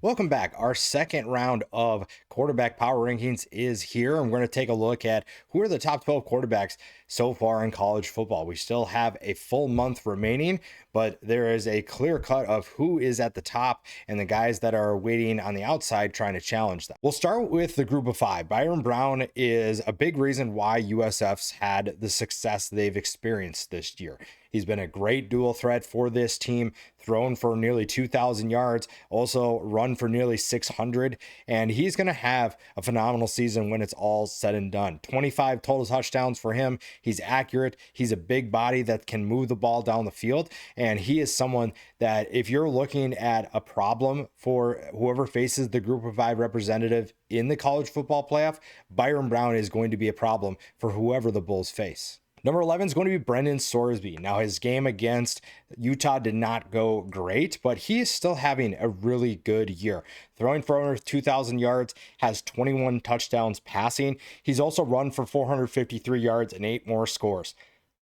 Welcome back. Our second round of quarterback power rankings is here, and we're going to take a look at who are the top 12 quarterbacks so far in college football. We still have a full month remaining, but there is a clear cut of who is at the top and the guys that are waiting on the outside trying to challenge them. We'll start with the group of five. Byron Brown is a big reason why USF's had the success they've experienced this year. He's been a great dual threat for this team, thrown for nearly 2,000 yards, also run for nearly 600, and he's going to have a phenomenal season when it's all said and done. 25 total touchdowns for him. He's accurate. He's a big body that can move the ball down the field, and he is someone that if you're looking at a problem for whoever faces the group of five representative in the college football playoff, Byron Brown is going to be a problem for whoever the Bulls face. Number 11 is going to be Brendan Sorsby. Now, his game against Utah did not go great, but he is still having a really good year. Throwing for over 2,000 yards, has 21 touchdowns passing. He's also run for 453 yards and 8 more scores.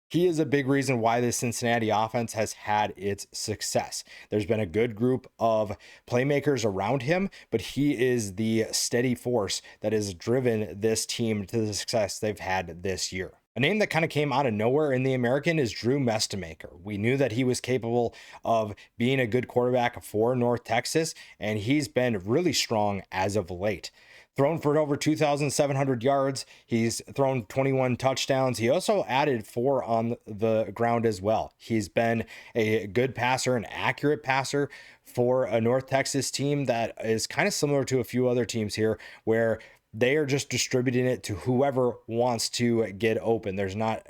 He is a big reason why the Cincinnati offense has had its success. There's been a good group of playmakers around him, but he is the steady force that has driven this team to the success they've had this year. A name that kind of came out of nowhere in the American is Drew Mestemaker. We knew that he was capable of being a good quarterback for North Texas, and he's been really strong as of late. Thrown for over 2,700 yards. He's thrown 21 touchdowns. He also added 4 on the ground as well. He's been a good passer, an accurate passer for a North Texas team that is kind of similar to a few other teams here where they are just distributing it to whoever wants to get open. There's not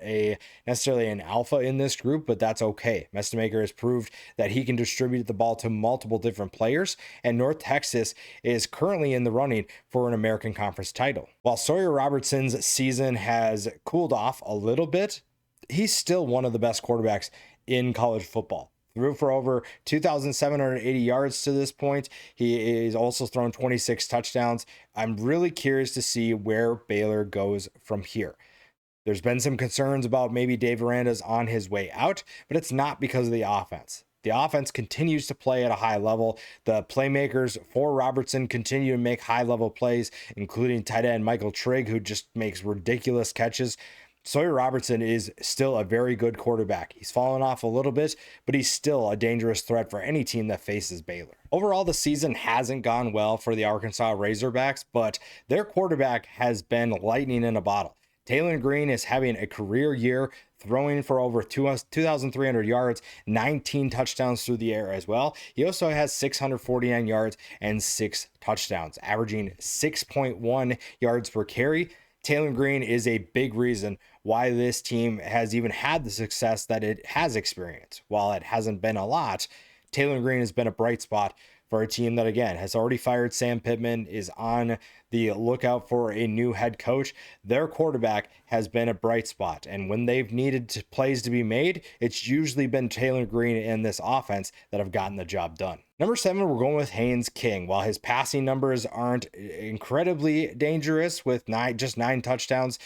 necessarily an alpha in this group, but that's okay. Mestemaker has proved that he can distribute the ball to multiple different players, and North Texas is currently in the running for an American Conference title. While Sawyer Robertson's season has cooled off a little bit, he's still one of the best quarterbacks in college football. Threw for over 2,780 yards to this point. He is also thrown 26 touchdowns. I'm really curious to see where Baylor goes from here. There's been some concerns about maybe Dave Aranda's on his way out, but it's not because of the offense. The offense continues to play at a high level. The playmakers for Robertson continue to make high-level plays, including tight end Michael Trigg, who just makes ridiculous catches. Sawyer Robertson is still a very good quarterback. He's fallen off a little bit, but he's still a dangerous threat for any team that faces Baylor. Overall, the season hasn't gone well for the Arkansas Razorbacks, but their quarterback has been lightning in a bottle. Taylor Green is having a career year, throwing for over 2,300 yards, 19 touchdowns through the air as well. He also has 649 yards and 6 touchdowns, averaging 6.1 yards per carry. Taylor Green is a big reason why this team has even had the success that it has experienced. While it hasn't been a lot, Taylor Green has been a bright spot for a team that, again, has already fired Sam Pittman, is on the lookout for a new head coach. Their quarterback has been a bright spot, and when they've needed plays to be made, it's usually been Taylor Green and this offense that have gotten the job done. Number 7, we're going with Haynes King. While his passing numbers aren't incredibly dangerous with just 9 touchdowns,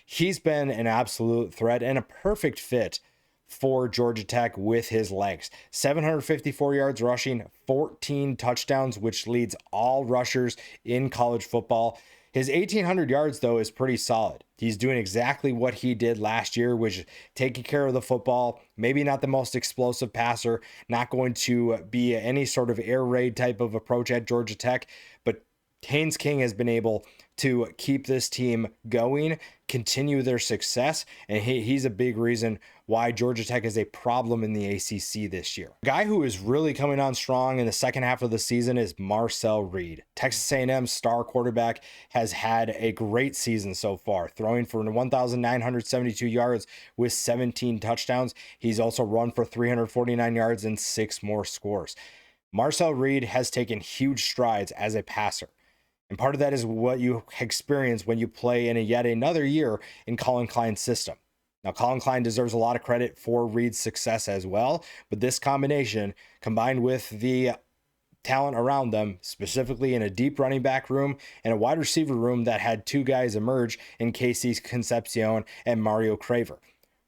he's been an absolute threat and a perfect fit for Georgia Tech with his legs. 754 yards rushing, 14 touchdowns, which leads all rushers in college football. His 1,800 yards, though, is pretty solid. He's doing exactly what he did last year, which is taking care of the football. Maybe not the most explosive passer, not going to be any sort of air raid type of approach at Georgia Tech, but Haynes King has been able to keep this team going, continue their success, and he's a big reason why Georgia Tech is a problem in the ACC this year. A guy who is really coming on strong in the second half of the season is Marcel Reed. Texas A&M's star quarterback has had a great season so far, throwing for 1,972 yards with 17 touchdowns. He's also run for 349 yards and 6 more scores. Marcel Reed has taken huge strides as a passer. And part of that is what you experience when you play in yet another year in Colin Klein's system. Now, Colin Klein deserves a lot of credit for Reed's success as well, but this combination, combined with the talent around them, specifically in a deep running back room and a wide receiver room that had 2 guys emerge in Casey Concepcion and Mario Craver.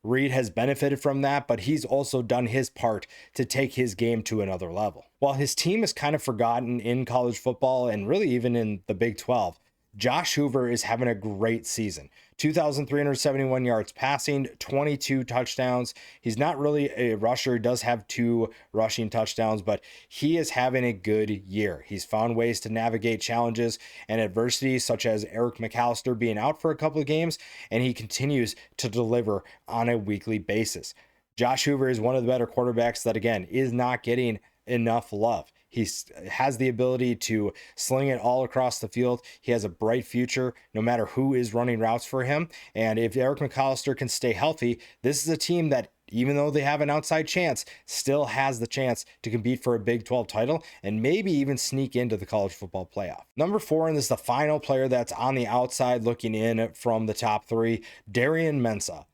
Reed has benefited from that, but he's also done his part to take his game to another level. While his team is kind of forgotten in college football and really even in the Big 12, Josh Hoover is having a great season. 2,371 yards passing, 22 touchdowns. He's not really a rusher. He does have 2 rushing touchdowns, but he is having a good year. He's found ways to navigate challenges and adversity, such as Eric McAllister being out for a couple of games, and he continues to deliver on a weekly basis. Josh Hoover is one of the better quarterbacks that, again, is not getting enough love. He has the ability to sling it all across the field. He has a bright future no matter who is running routes for him. And if Eric McAllister can stay healthy, this is a team that, even though they have an outside chance, still has the chance to compete for a Big 12 title and maybe even sneak into the college football playoff. Number 4, and this is the final player that's on the outside looking in from the top 3, Julian Sayin.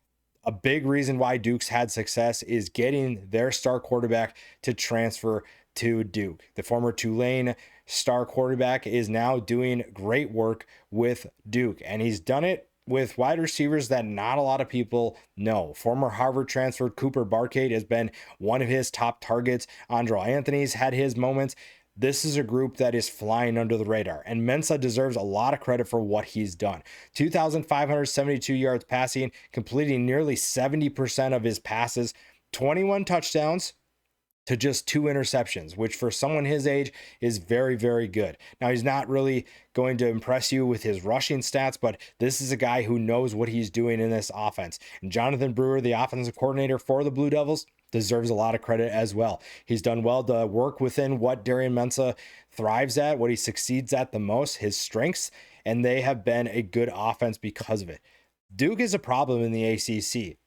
A big reason why Duke's had success is getting their star quarterback to transfer to Duke. The former Tulane star quarterback is now doing great work with Duke, and he's done it with wide receivers that not a lot of people know. Former Harvard transfer Cooper Barcade has been one of his top targets. Andrew Anthony's had his moments. This is a group that is flying under the radar, and Mensa deserves a lot of credit for what he's done. 2,572 yards passing, completing nearly 70% of his passes, 21 touchdowns to just 2 interceptions, which for someone his age is very, very good. Now, he's not really going to impress you with his rushing stats, but this is a guy who knows what he's doing in this offense. And Jonathan Brewer, the offensive coordinator for the Blue Devils, deserves a lot of credit as well. He's done well to work within what Julian Sayin thrives at, what he succeeds at the most, his strengths, and they have been a good offense because of it. Duke is a problem in the ACC.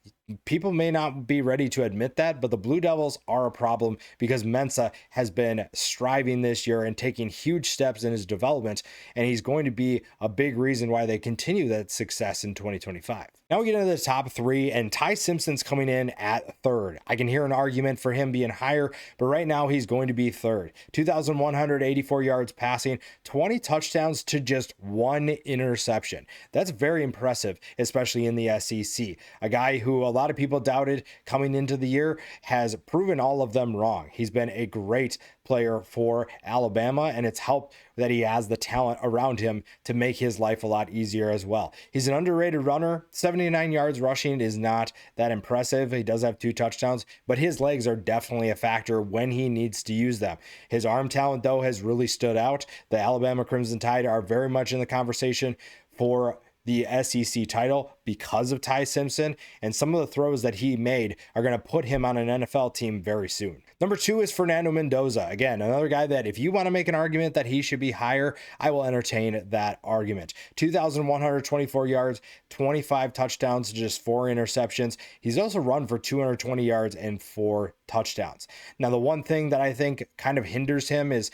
People may not be ready to admit that, but the Blue Devils are a problem because Mensa has been striving this year and taking huge steps in his development, and he's going to be a big reason why they continue that success in 2025. Now we get into the top 3, and Ty Simpson's coming in at 3rd. I can hear an argument for him being higher, but right now he's going to be 3rd. 2,184 yards passing, 20 touchdowns to just 1 interception. That's very impressive, especially in the SEC. A guy who a lot of people doubted coming into the year has proven all of them wrong. He's been a great player for Alabama, and it's helped that he has the talent around him to make his life a lot easier as well. He's an underrated runner. 79 yards rushing is not that impressive. He does have 2 touchdowns, but his legs are definitely a factor when he needs to use them. His arm talent, though, has really stood out. The Alabama Crimson Tide are very much in the conversation for the SEC title because of Ty Simpson, and some of the throws that he made are going to put him on an NFL team very soon. Number 2 is Fernando Mendoza. Again, another guy that if you want to make an argument that he should be higher, I will entertain that argument. 2,124 yards, 25 touchdowns, just 4 interceptions. He's also run for 220 yards and 4 touchdowns. Now, the one thing that I think kind of hinders him is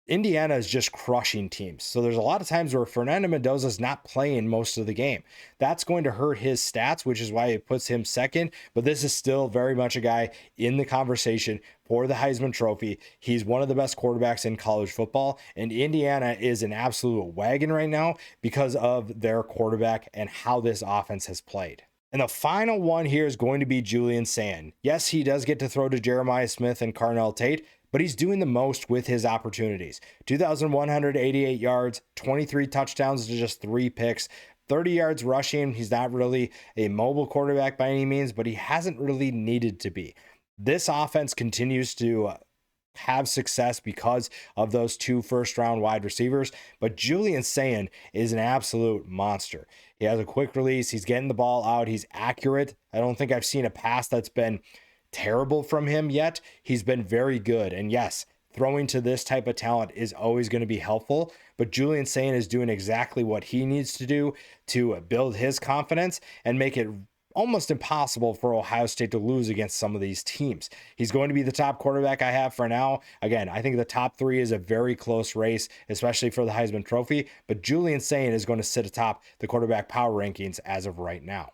Indiana is just crushing teams. So there's a lot of times where Fernando Mendoza is not playing most of the game. That's going to hurt his stats, which is why it puts him 2nd. But this is still very much a guy in the conversation for the Heisman Trophy. He's one of the best quarterbacks in college football. And Indiana is an absolute wagon right now because of their quarterback and how this offense has played. And the final one here is going to be Julian Sayin. Yes, he does get to throw to Jeremiah Smith and Carnell Tate, but he's doing the most with his opportunities. 2,188 yards, 23 touchdowns to just 3 picks, 30 yards rushing. He's not really a mobile quarterback by any means, but he hasn't really needed to be. This offense continues to have success because of those 2 first-round wide receivers, but Julian Sayin is an absolute monster. He has a quick release. He's getting the ball out. He's accurate. I don't think I've seen a pass that's been terrible from him yet. He's been very good. And yes, throwing to this type of talent is always going to be helpful, but Julian Sayin is doing exactly what he needs to do to build his confidence and make it almost impossible for Ohio State to lose against some of these teams. He's going to be the top quarterback I have for now. Again, I think the top 3 is a very close race, especially for the Heisman Trophy, but Julian Sayin is going to sit atop the quarterback power rankings as of right now.